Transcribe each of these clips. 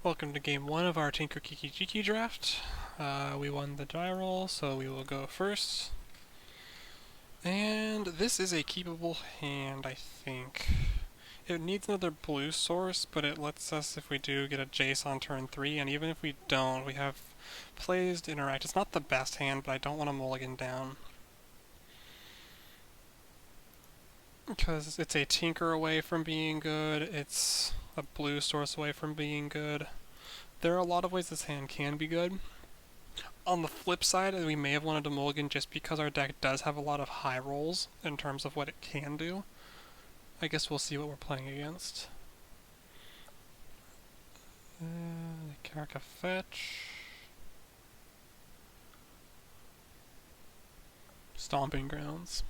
Welcome to game 1 of our Tinker Kiki Jiki draft. We won the die roll, so we will go first. And this is a keepable hand, I think. It needs another blue source, but it lets us, if we do, get a Jace on turn 3, and even if we don't, we have plays to interact. It's not the best hand, but I don't want to mulligan down. Because it's a Tinker away from being good, it's a blue source away from being good. There are a lot of ways this hand can be good. On the flip side, we may have wanted to mulligan just because our deck does have a lot of high rolls in terms of what it can do. I guess we'll see what we're playing against. Karaka Fetch. Stomping Grounds.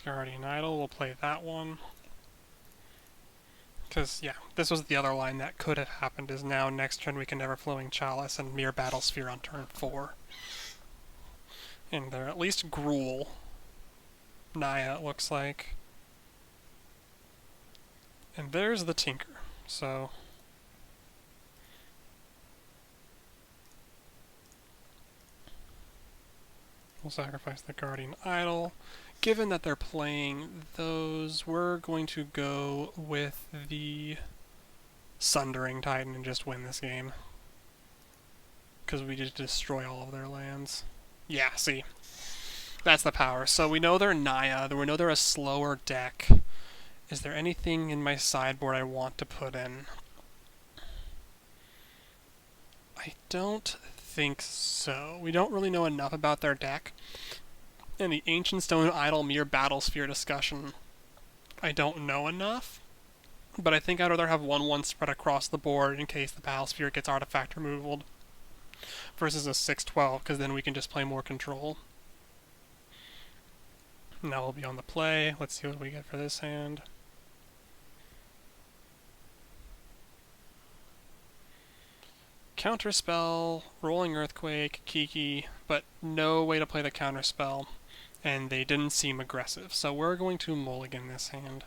Guardian Idol, we'll play that one. Because, yeah, this was the other line that could have happened, is now next turn we can Everflowing Chalice and Mere Battlesphere on turn 4. And they're at least Gruul. Naya, it looks like. And there's the Tinker, so... we'll sacrifice the Guardian Idol. Given that they're playing those, we're going to go with the Sundering Titan and just win this game. Because we just destroy all of their lands. Yeah, see. That's the power. So we know they're Naya, we know they're a slower deck. Is there anything in my sideboard I want to put in? I don't think so. We don't really know enough about their deck. In the Ancient Stone Idol Mere Battlesphere discussion, I don't know enough, but I think I'd rather have 1/1 spread across the board in case the Battlesphere gets artifact removaled versus a 6/12, because then we can just play more control. Now we'll be on the play. Let's see what we get for this hand. Counterspell, Rolling Earthquake, Kiki, but no way to play the counterspell. And they didn't seem aggressive, so we're going to mulligan this hand.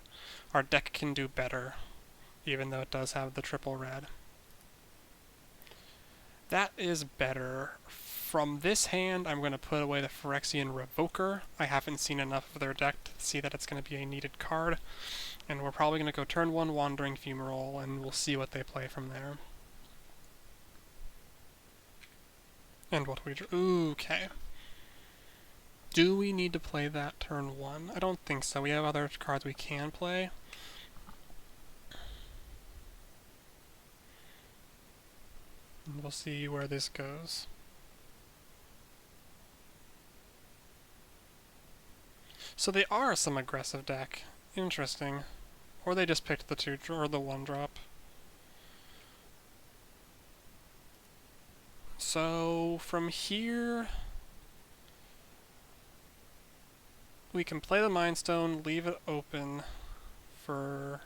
Our deck can do better, even though it does have the triple red. That is better. From this hand, I'm going to put away the Phyrexian Revoker. I haven't seen enough of their deck to see that it's going to be a needed card. And we're probably going to go turn 1 Wandering Fumarole, and we'll see what they play from there. And what we drew. Okay. Do we need to play that turn 1? I don't think so. We have other cards we can play. And we'll see where this goes. So they are some aggressive deck. Interesting. Or they just picked the 2 or the 1 drop. So from here, we can play the Mind Stone, leave it open for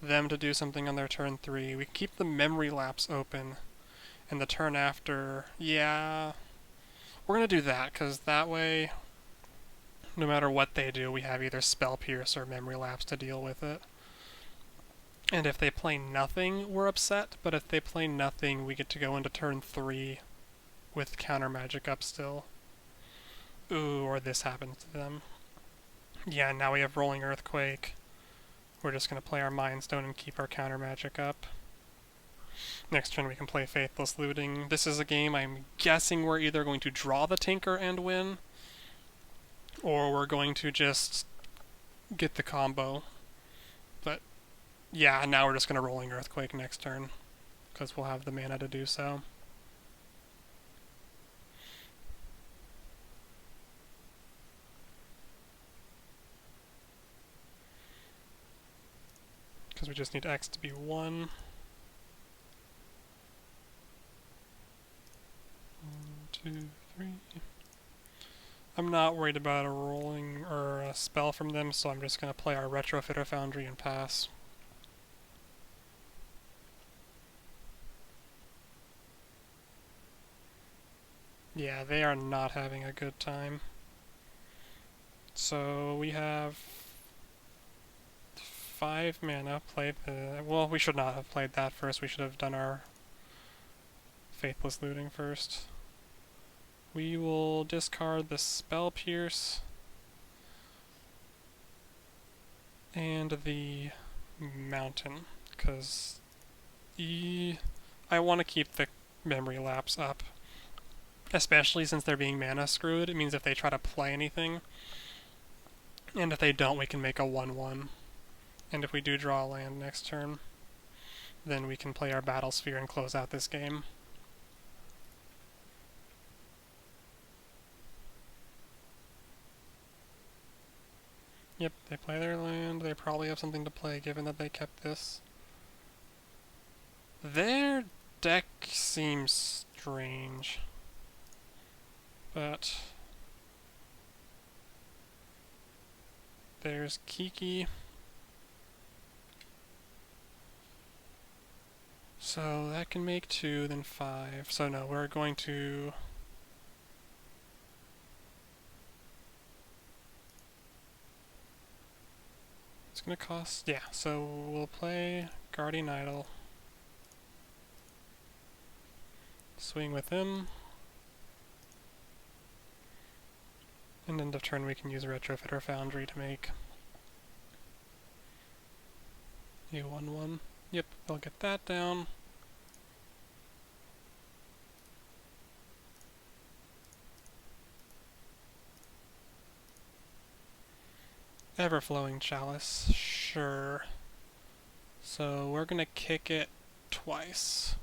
them to do something on their turn 3. We can keep the Memory Lapse open, and the turn after, yeah, we're going to do that, because that way, no matter what they do, we have either Spell Pierce or Memory Lapse to deal with it. And if they play nothing, we're upset, but if they play nothing, we get to go into turn 3 with Counter Magic up still. Ooh, or this happens to them. Yeah, now we have Rolling Earthquake. We're just going to play our Mind Stone and keep our Counter Magic up. Next turn we can play Faithless Looting. This is a game I'm guessing we're either going to draw the Tinker and win, or we're going to just get the combo. But yeah, now we're just going to Rolling Earthquake next turn, because we'll have the mana to do so. Because we just need X to be 1. 1, 2, 3. I'm not worried about a rolling or a spell from them, so I'm just going to play our Retrofitter Foundry and pass. Yeah, they are not having a good time. So we have 5 mana, play the... Well, we should not have played that first. We should have done our Faithless Looting first. We will discard the Spell Pierce and the Mountain, because I want to keep the Memory Lapse up. Especially since they're being mana screwed. It means if they try to play anything, and if they don't, we can make a 1/1. And if we do draw a land next turn, then we can play our Battle Sphere and close out this game. Yep, they play their land. They probably have something to play, given that they kept this. Their deck seems strange. But there's Kiki. So that can make 2, then 5. So no, we're going to... It's going to cost... Yeah, so we'll play Guardian Idol. Swing with him. And end of turn we can use Retrofitter Foundry to make a 1/1. Yep, they'll get that down. Everflowing Chalice, sure. So we're gonna kick it twice.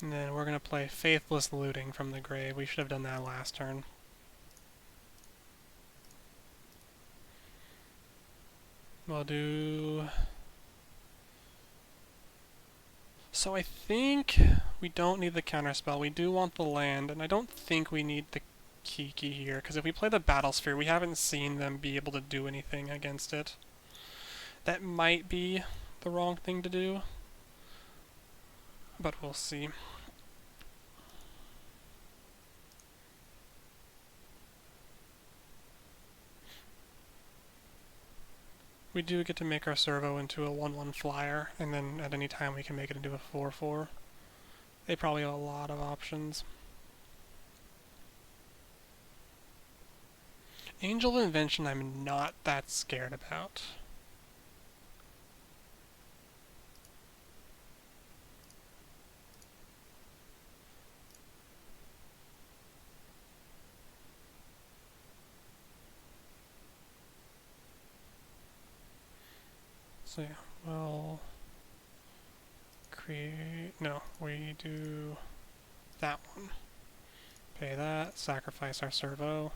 And then we're going to play Faithless Looting from the grave. We should have done that last turn. We'll do... So I think we don't need the counterspell. We do want the land, and I don't think we need the Kiki here, because if we play the Battle Sphere, we haven't seen them be able to do anything against it. That might be the wrong thing to do, but we'll see. We do get to make our servo into a 1/1 flyer, and then at any time we can make it into a 4/4. They probably have a lot of options. Angel of Invention I'm not that scared about. So yeah, we'll create... No, we do that one. Pay that, sacrifice our servo.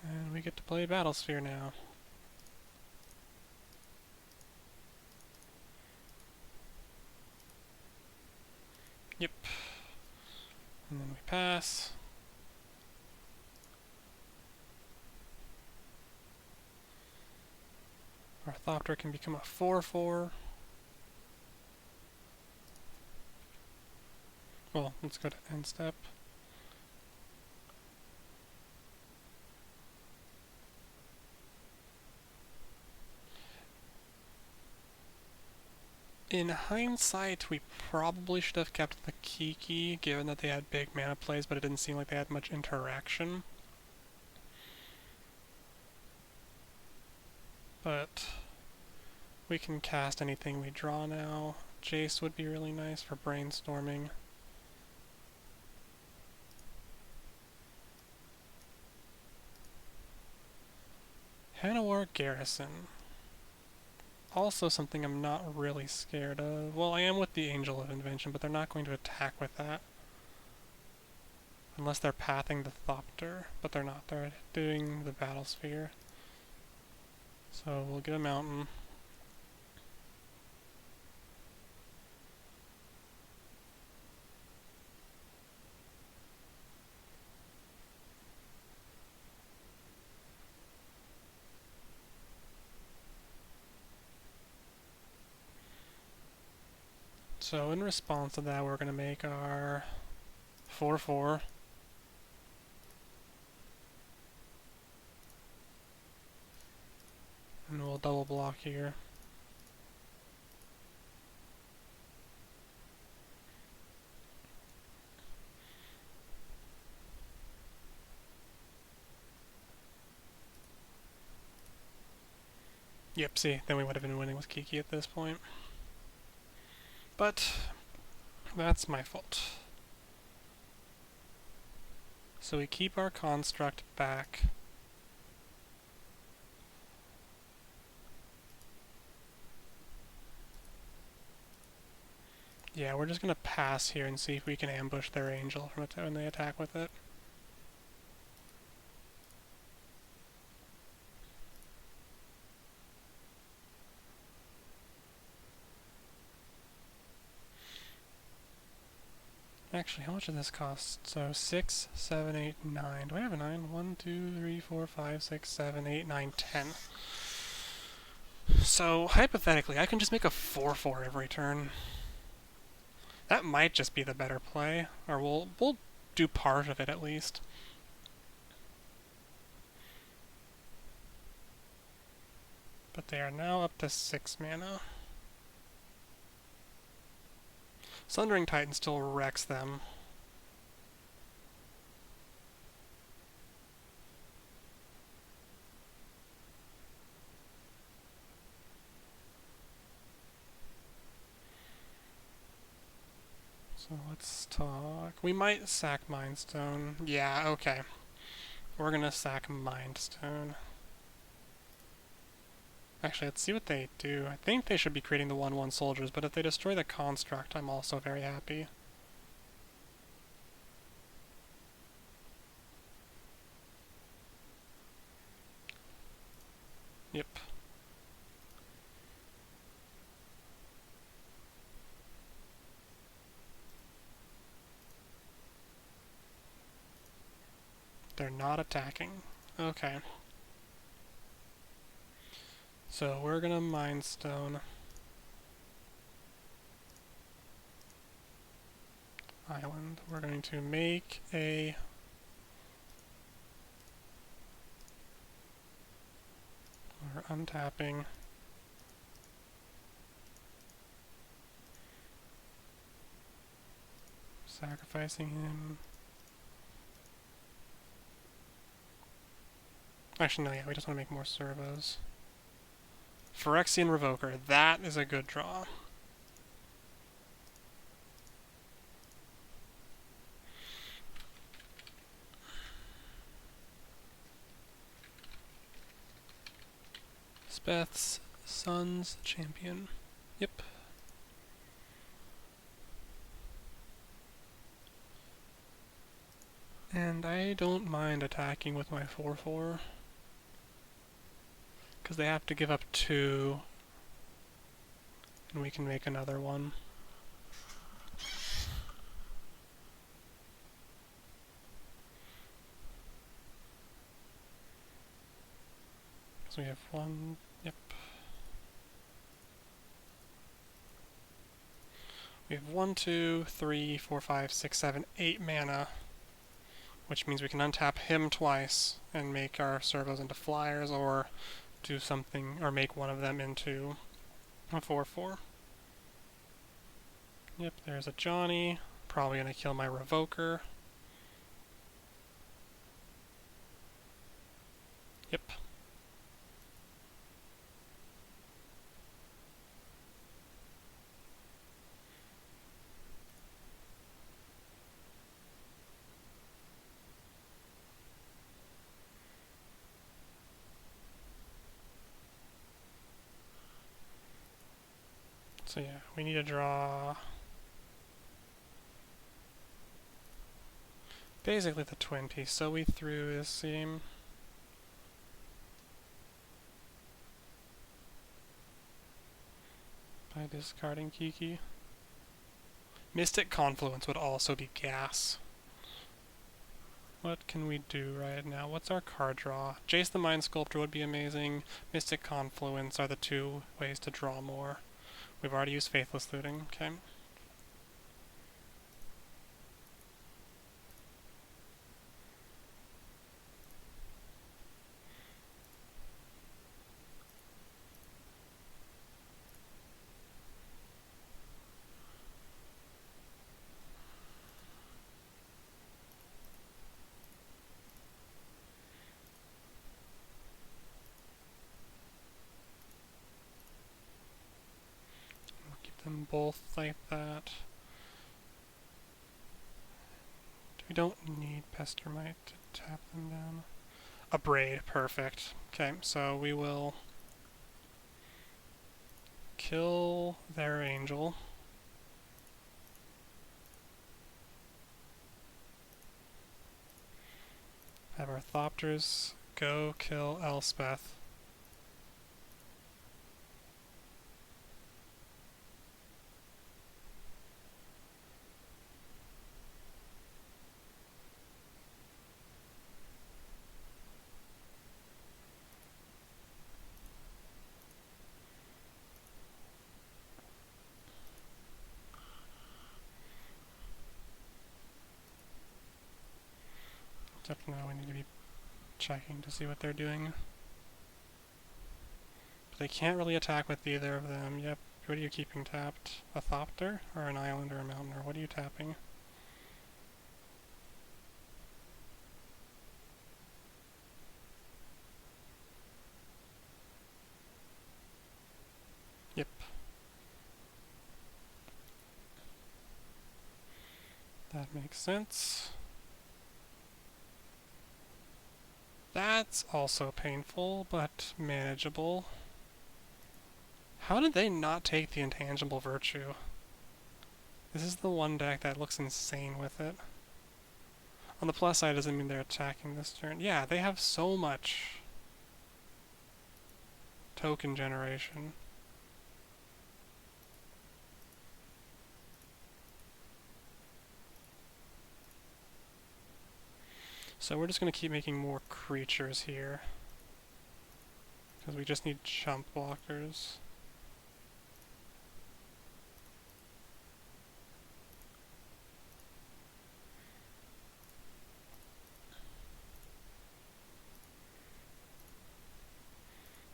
And we get to play Battle Sphere now. Yep. And then we pass. Our Thopter can become a 4/4. Well, let's go to end step. In hindsight, we probably should have kept the Kiki, given that they had big mana plays, but it didn't seem like they had much interaction. But we can cast anything we draw now. Jace would be really nice for brainstorming. Hanawar Garrison. Also something I'm not really scared of. Well, I am with the Angel of Invention, but they're not going to attack with that. Unless they're pathing the Thopter, but they're not. They're doing the Battle Sphere. So we'll get a mountain. So in response to that, we're going to make our 4/4. And we'll double block here. Yep, see, then we would have been winning with Kiki at this point. But that's my fault. So we keep our construct back. Yeah, we're just going to pass here and see if we can ambush their angel when they attack with it. Actually, how much does this cost? So 6, 7, 8, 9. Do I have a 9? 1, 2, 3, 4, 5, 6, 7, 8, 9, 10. So, hypothetically, I can just make a 4/4 every turn. That might just be the better play, or we'll do part of it at least. But they are now up to 6 mana. Sundering Titan still wrecks them. So let's talk. We might sack Mindstone. Yeah, okay. We're gonna sack Mindstone. Actually, let's see what they do. I think they should be creating the 1/1 soldiers, but if they destroy the construct, I'm also very happy. Yep. They're not attacking. Okay. So we're gonna Mindstone Island. We're going to make a we're untapping sacrificing him. Actually, no, yeah, we just want to make more servos. Phyrexian Revoker, that is a good draw. Speth's Son's Champion. Yep. And I don't mind attacking with my 4/4. Because they have to give up 2. And we can make another one. So we have 1, yep. We have 1, 2, 3, 4, 5, 6, 7, 8 mana. Which means we can untap him twice and make our servos into flyers, or do something, or make one of them into a 4/4. Yep, there's a Johnny. Probably gonna kill my Revoker. Yep. So yeah, we need to draw basically the twin piece. So we threw this game. By discarding Kiki. Mystic Confluence would also be gas. What can we do right now? What's our card draw? Jace the Mind Sculptor would be amazing. Mystic Confluence are the 2 ways to draw more. We've already used Faithless Looting. Okay. both like that. We don't need Pestermite to tap them down. A Braid, perfect. Okay, so we will kill their Angel. Have our Thopters go kill Elspeth. Except now we need to be checking to see what they're doing. But they can't really attack with either of them. Yep. What are you keeping tapped? A Thopter? Or an Island or a Mountain? Or what are you tapping? Yep. That makes sense. That's also painful, but manageable. How did they not take the Intangible Virtue? This is the one deck that looks insane with it. On the plus side, doesn't mean they're attacking this turn. Yeah, they have so much token generation. So we're just going to keep making more creatures here. Because we just need chump blockers.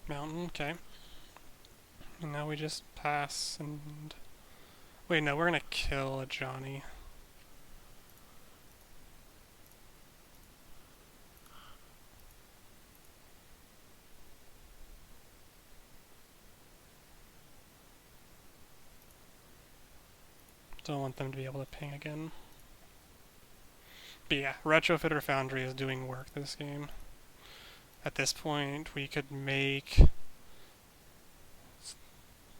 Mountain, okay. And now we just pass and... Wait, no, we're going to kill a Johnny. Don't want them to be able to ping again. But yeah, Retrofitter Foundry is doing work this game. At this point, we can make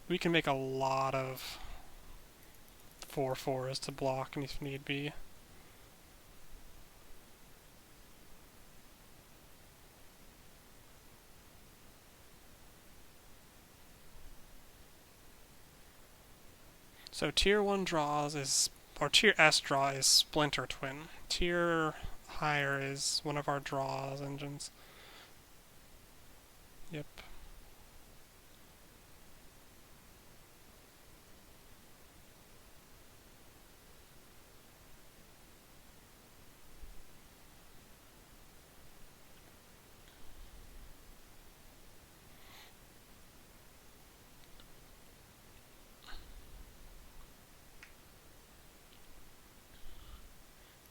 a lot of 4/4s to block if need be. So tier 1 draws is, or tier S draw is Splinter Twin. Tier higher is one of our draws engines. Yep.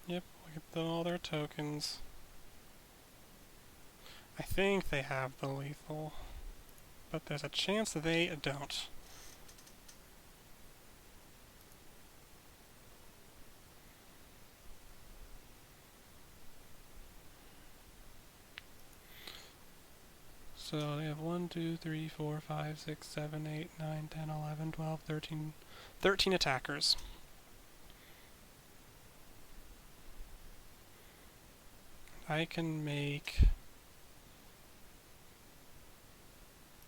Yep, look at all their tokens. I think they have the lethal, but there's a chance that they don't. So they have 1, 2, 3, 4, 5, 6, 7, 8, 9, 10, 11, 12, 13, 13 attackers. I can make...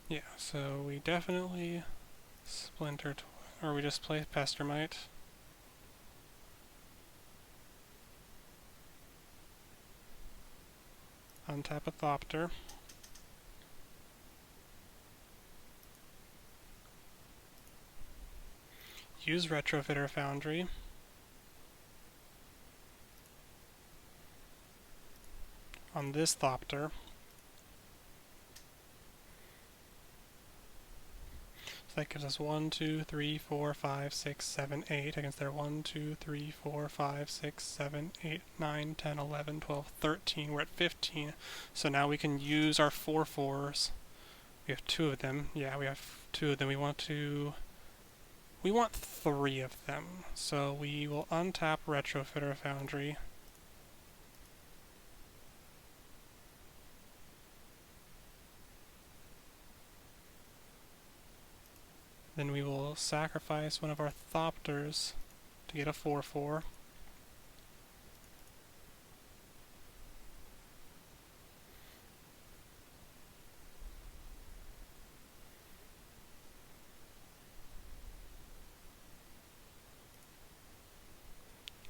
Yeah, so we definitely Splinter, or we just play Pestermite. Untap a Thopter. Use Retrofitter Foundry. On this Thopter. So that gives us 1, 2, 3, 4, 5, 6, 7, 8 against their 1, 2, 3, 4, 5, 6, 7, 8, 9, 10, 11, 12, 13. We're at 15. So now we can use our 4/4s. We have 2 of them. Yeah, we have 2 of them. We want to We want 3 of them, so we will untap Retrofitter Foundry. Then we will sacrifice one of our Thopters to get a 4/4.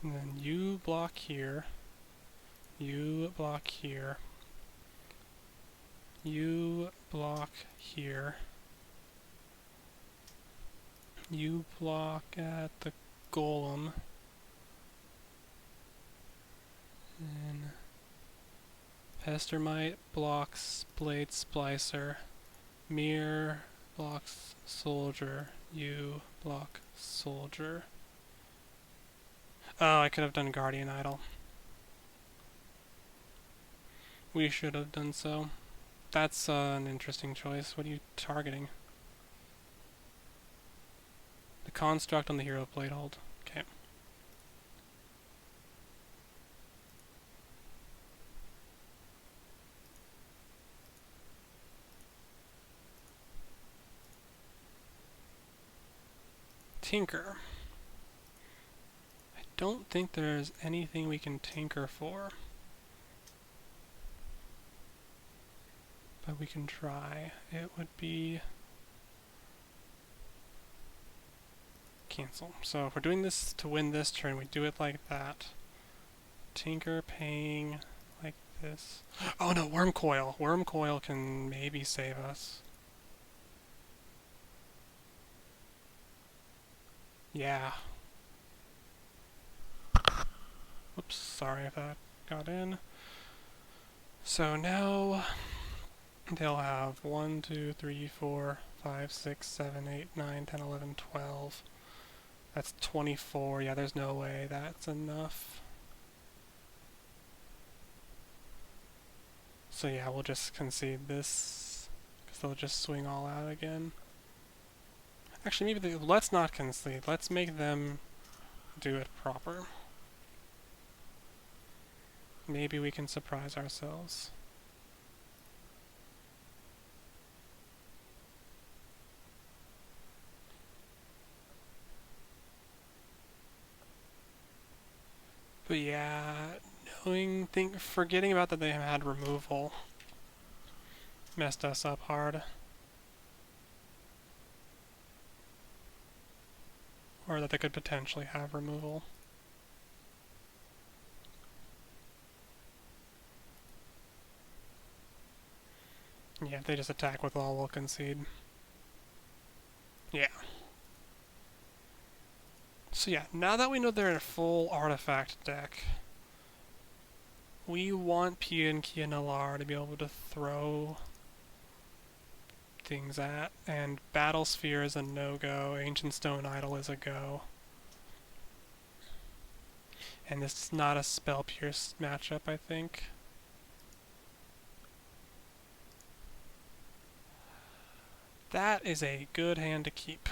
And then you block here. You block here. You block here. You block at the golem. And Pestermite blocks Blade Splicer. Mirror blocks Soldier. You block Soldier. Oh, I could have done Guardian Idol. We should have done so. That's an interesting choice. What are you targeting? The construct on the hero blade hold. Okay. Tinker. I don't think there's anything we can tinker for. But we can try. It would be cancel. So if we're doing this to win this turn, we do it like that. Tinker paying like this. Oh no, Worm Coil. Worm Coil can maybe save us. Yeah. Oops, sorry if that got in. So now they'll have 1, 2, 3, 4, 5, 6, 7, 8, 9, 10, 11, 12. That's 24. Yeah, there's no way that's enough. So yeah, we'll just concede this, because they'll just swing all out again. Actually, maybe let's not concede. Let's make them do it proper. Maybe we can surprise ourselves. But yeah, forgetting about that they had removal messed us up hard. Or that they could potentially have removal. Yeah, if they just attack with all, we'll concede. Yeah. So yeah, now that we know they're in a full artifact deck, we want Pia and Kianalar to be able to throw things at, and Battle Sphere is a no-go, Ancient Stone Idol is a go. And this is not a Spell Pierce matchup, I think. That is a good hand to keep.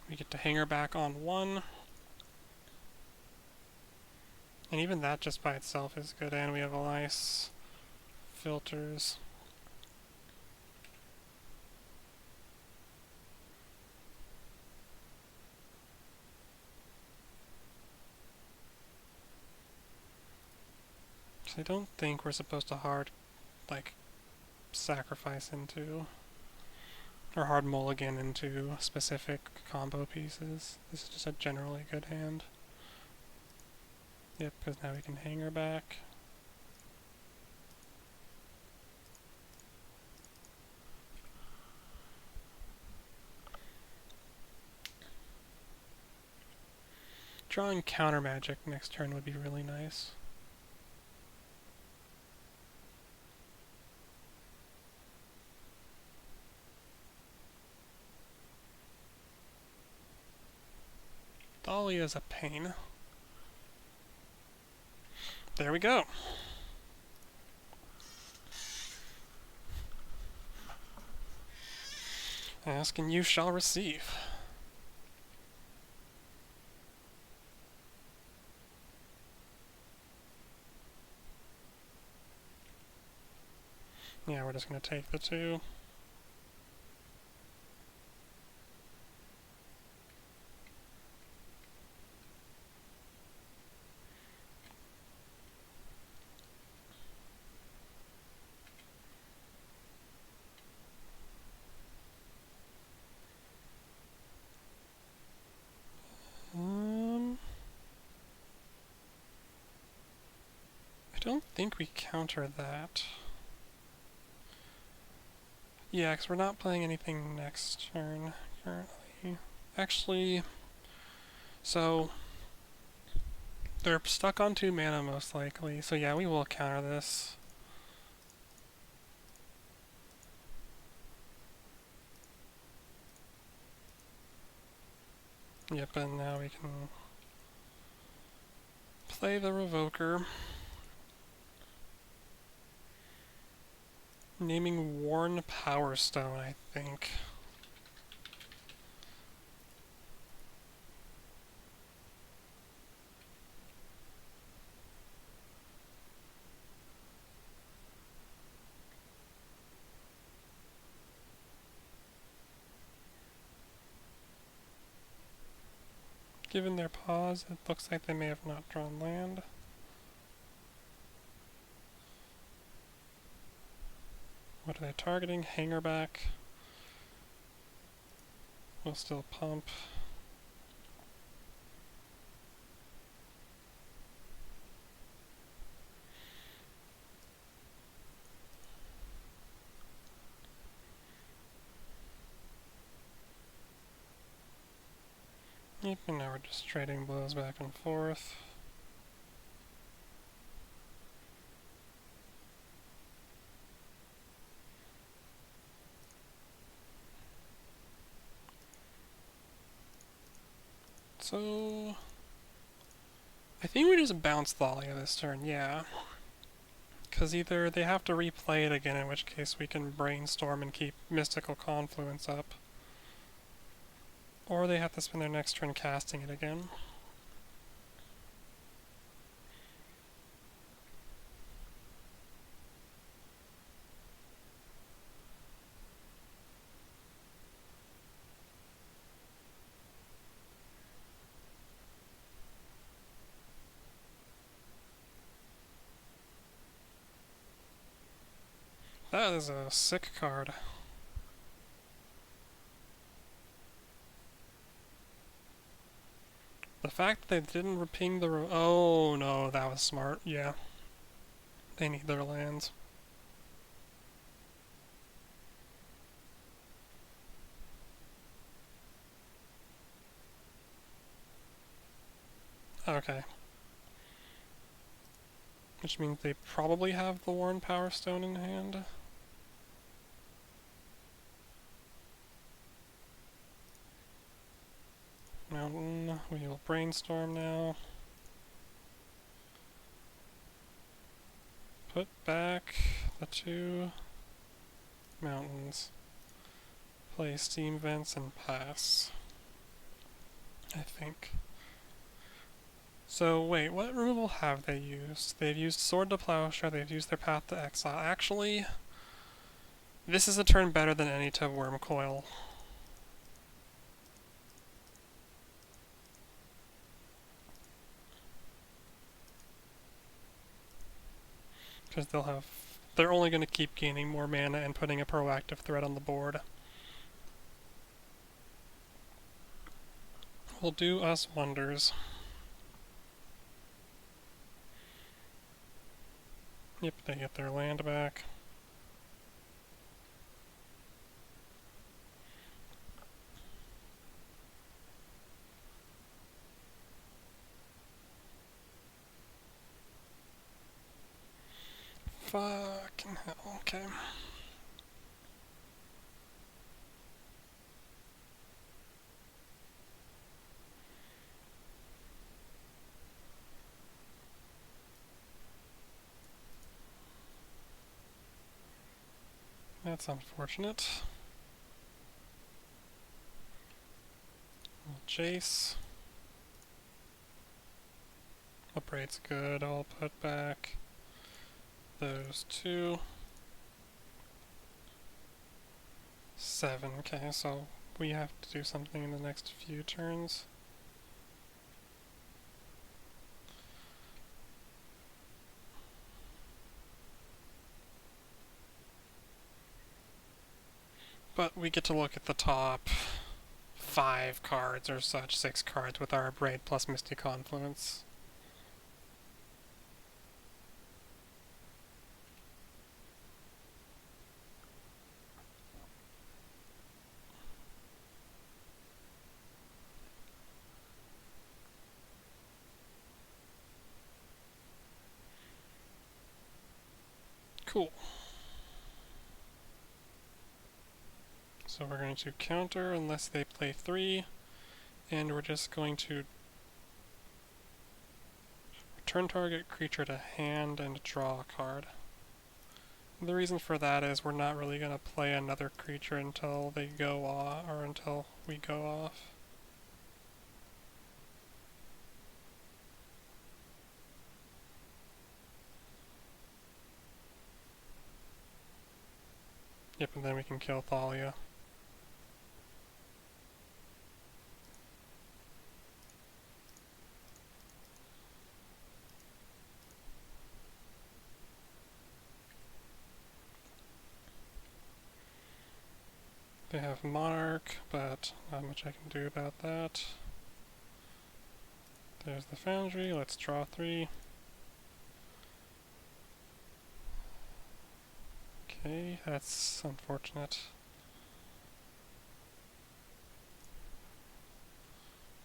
We get to hang her back on 1. And even that just by itself is good, and we have all ice filters. So I don't think we're supposed to hard, sacrifice into, or hard mulligan into specific combo pieces. This is just a generally good hand. Yep, because now we can hang her back. Drawing counter magic next turn would be really nice. Thalia's a pain. There we go. Ask and you shall receive. Yeah, we're just gonna take the 2. I don't think we counter that. Yeah, because we're not playing anything next turn currently. Actually, so they're stuck on 2 mana most likely. So yeah, we will counter this. Yep, and now we can play the Revoker. Naming Worn Power Stone, I think. Given their pause, it looks like they may have not drawn land. What are they targeting? Hangerback. We'll still pump. Yep, and now we're just trading blows back and forth. So I think we just bounce Thalia this turn, yeah. Because either they have to replay it again, in which case we can brainstorm and keep Mystical Confluence up, or they have to spend their next turn casting it again. That is a sick card. The fact that they didn't ping the oh no, that was smart, yeah. They need their lands. Okay. Which means they probably have the Worn Power Stone in hand. Mountain, we will brainstorm now. Put back the 2 mountains. Play Steam Vents and pass. I think. So wait, what removal have they used? They've used Sword to Plowshare, they've used their Path to Exile. Actually, this is a turn better than any to Wormcoil. Because they're only going to keep gaining more mana and putting a proactive threat on the board. Will do us wonders. Yep, they get their land back. Fucking hell, okay. That's unfortunate. Jace. Uprate's good, I'll put back those 2. 7. Okay, so we have to do something in the next few turns. But we get to look at the top 5 cards or such, 6 cards with our Braid plus Misty Confluence. Cool. So we're going to counter unless they play 3, and we're just going to return target creature to hand and draw a card. The reason for that is we're not really going to play another creature until they go off, or until we go off. Yep, and then we can kill Thalia. They have Monarch, but not much I can do about that. There's the Foundry, let's draw 3. Okay, that's unfortunate.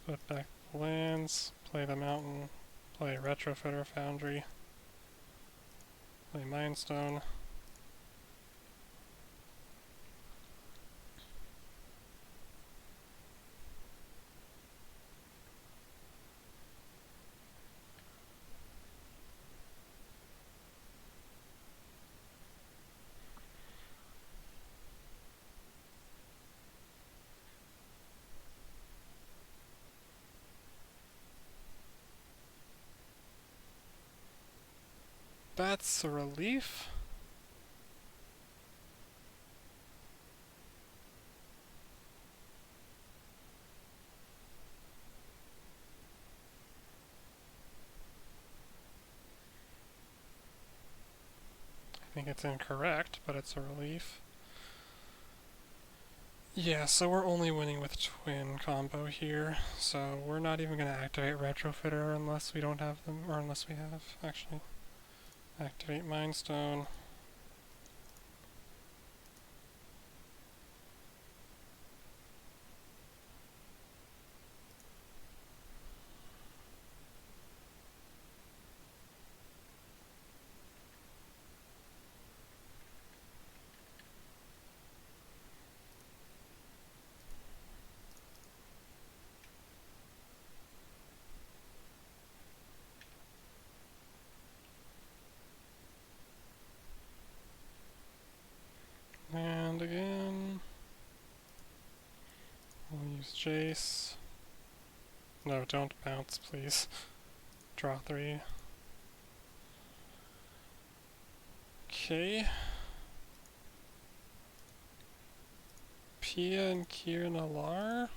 Put back the lands, play the mountain, play Retrofitter Foundry, play Mindstone. That's a relief. I think it's incorrect, but it's a relief. Yeah, so we're only winning with twin combo here, so we're not even going to activate Retrofitter unless we don't have them, or unless we have, actually. Activate Mindstone. And again. We'll use Jace. No, don't bounce, please. Draw 3. Okay. Pia and Kieran Alar.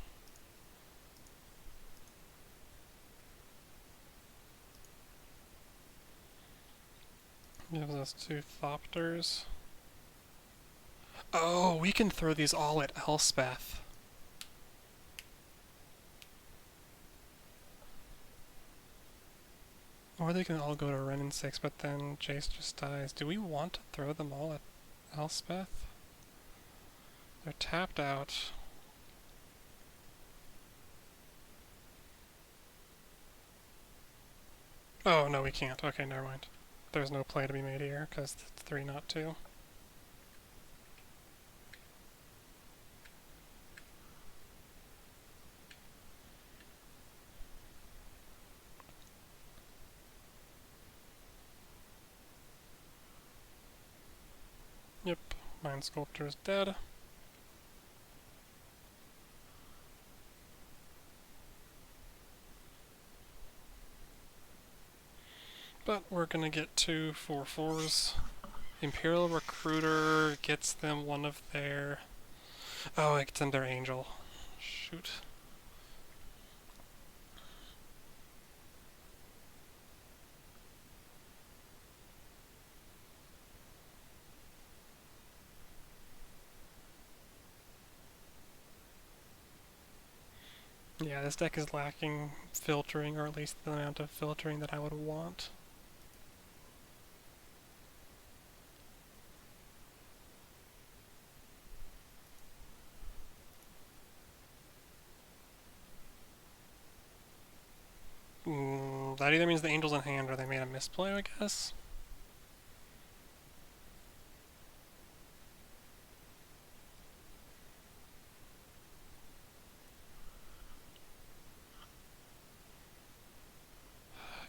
Gives us 2 Thopters. Oh, we can throw these all at Elspeth. Or they can all go to Ren and 6, but then Jace just dies. Do we want to throw them all at Elspeth? They're tapped out. Oh, no, we can't. Okay, never mind. There's no play to be made here, because it's 3, not 2. Yep, Mind Sculptor is dead. But we're gonna get 2 4/4s. Imperial Recruiter gets them one of their Oh, it's in their angel. Shoot. Yeah, this deck is lacking filtering, or at least the amount of filtering that I would want. That either means the angel's in hand or they made a misplay, I guess.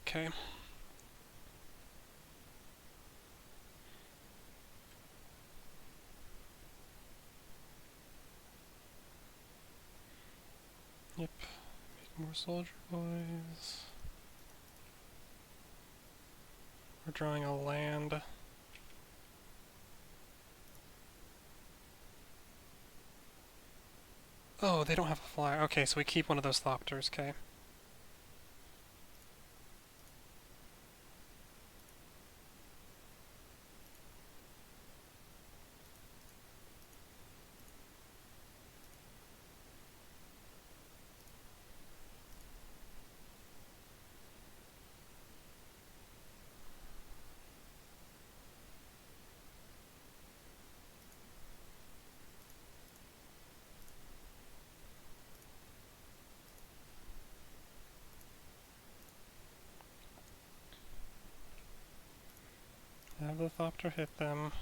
Okay. Yep. Make more soldier boys. We're drawing a land. Oh, they don't have a flyer. Okay, so we keep one of those Thopters, okay. Have the Thopter hit them.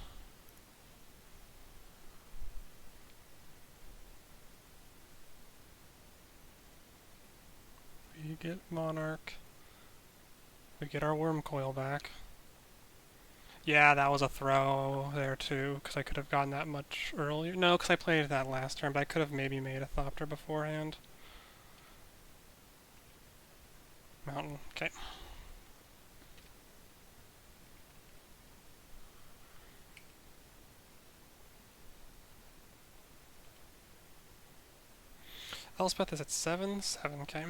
We get Monarch. We get our Worm Coil back. Yeah, that was a throw there too, because I could have gotten that much earlier. No, because I played that last turn, but I could have maybe made a Thopter beforehand. Mountain, okay. Elspeth is at 7, 7, okay.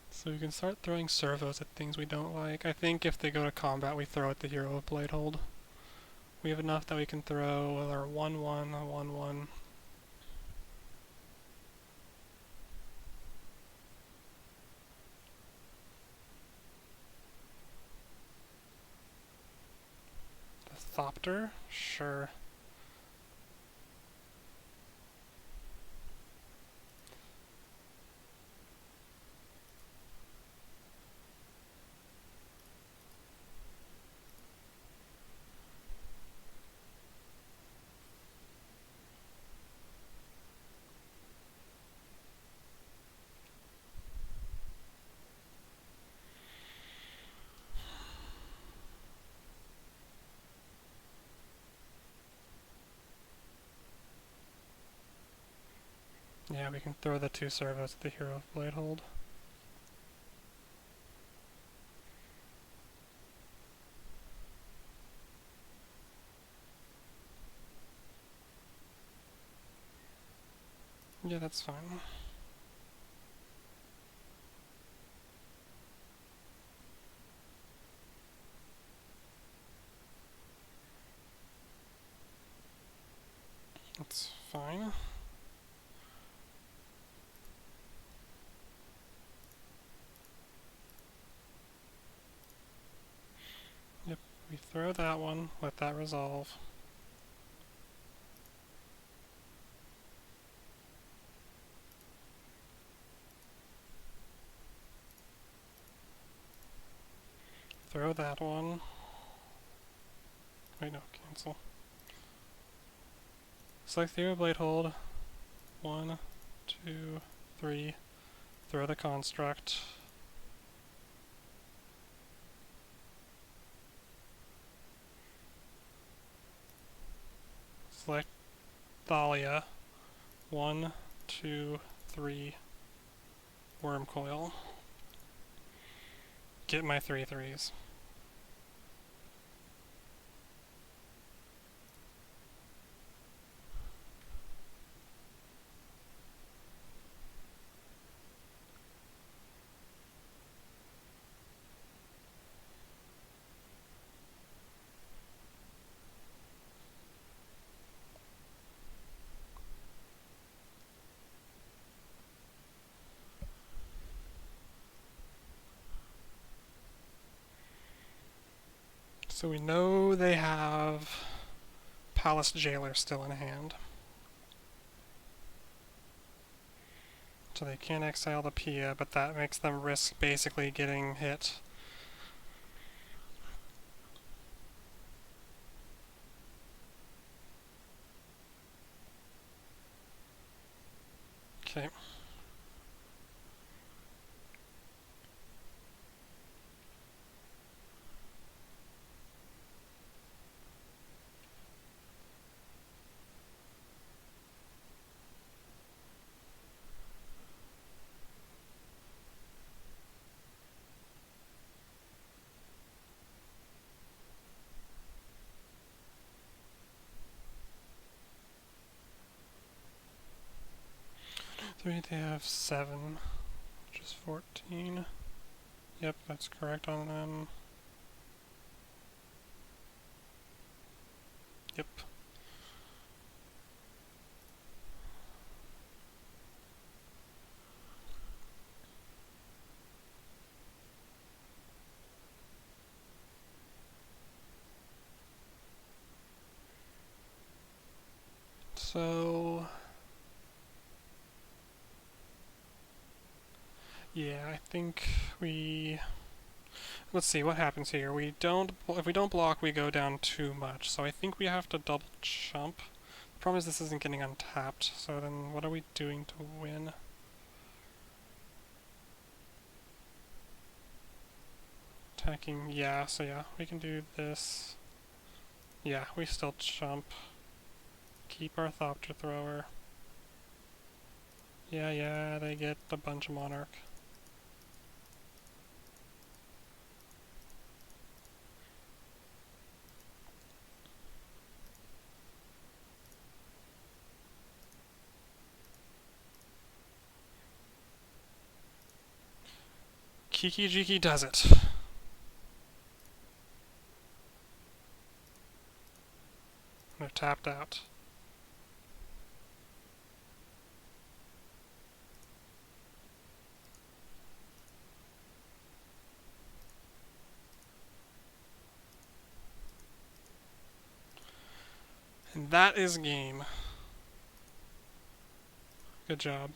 So we can start throwing servos at things we don't like. I think if they go to combat, we throw at the hero of Bladehold. We have enough that we can throw our 1-1, a 1-1. The Thopter? Sure. Yeah, we can throw the 2 servos at the hero of Bladehold. Yeah, that's fine. That's fine. Yep, we throw that one, let that resolve. Throw that one. Wait, no, cancel. Select the hero Bladehold. 1, 2, 3. Throw the construct. Select Thalia. 1, 2, 3. Worm coil. Get my 3 threes. So we know they have Palace Jailer still in hand. So they can't exile the Pia, but that makes them risk basically getting hit. Okay. Three, they have 7, which is 14. Yep, that's correct on them. Yep. So yeah, I think we... Let's see what happens here. If we don't block, we go down too much. So I think we have to double jump. The problem is this isn't getting untapped. So then, what are we doing to win? Attacking, yeah. So yeah, we can do this. Yeah, we still jump. Keep our Thopter Thrower. Yeah, they get a bunch of Monarch. Kiki Jiki does it. They're tapped out. And that is game. Good job.